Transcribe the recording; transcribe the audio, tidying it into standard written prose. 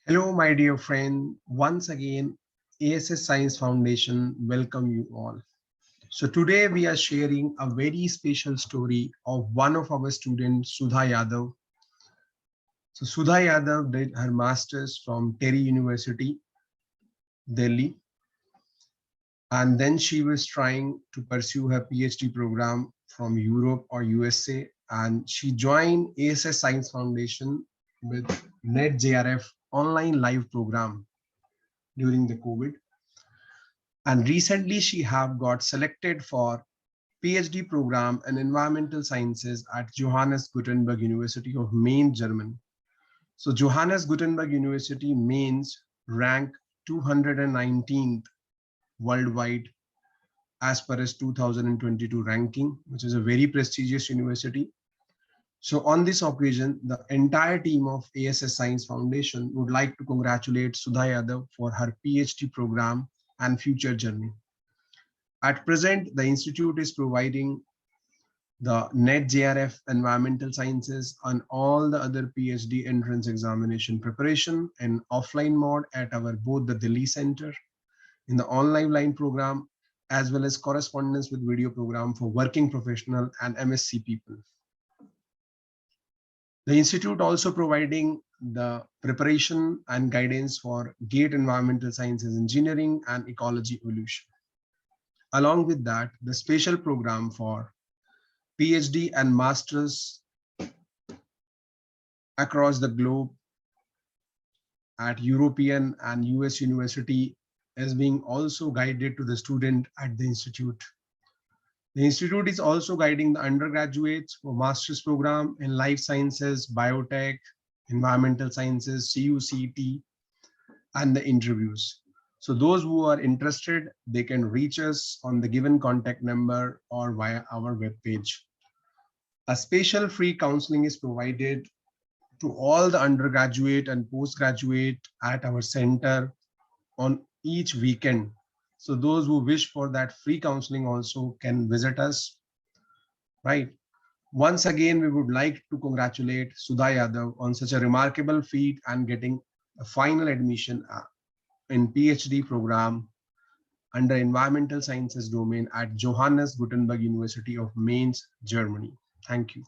Hello, my dear friend. Once again, A.S.S Science Foundation welcome you all. So today we are sharing a very special story of one of our students, SUDHA YADAV. So SUDHA YADAV did her master's from Terry University, Delhi, and then she was trying to pursue her PhD program from Europe or USA, and she joined A.S.S Science Foundation with NET-JRF online live program during the COVID. And recently she have got selected for PhD program in environmental sciences at Johannes Gutenberg University of Mainz, Germany. So Johannes Gutenberg University Mainz ranked 219th worldwide as per its 2022 ranking, which is a very prestigious university. So on this occasion, the entire team of A.S.S Science Foundation would like to congratulate SUDHA YADAV for her PhD program and future journey. At present, the institute is providing the NET-JRF environmental sciences and all the other PhD entrance examination preparation in offline mode at our both the Delhi center in the online line program, as well as correspondence with video program for working professional and M.SC people. The institute also providing the preparation and guidance for GATE environmental sciences engineering and ecology evolution. Along with that, the special program for PhD and masters across the globe at European and US university is being also guided to the student at the institute. The institute is also guiding the undergraduates for master's program in life sciences, biotech, environmental sciences, CUCT, and the interviews. So those who are interested, they can reach us on the given contact number or via our webpage. A special free counseling is provided to all the undergraduate and postgraduate at our center on each weekend. So those who wish for that free counseling also can visit us, right? Once again, we would like to congratulate SUDHA YADAV on such a remarkable feat and getting a final admission in PhD program under environmental sciences domain at Johannes Gutenberg University of Mainz, Germany. Thank you.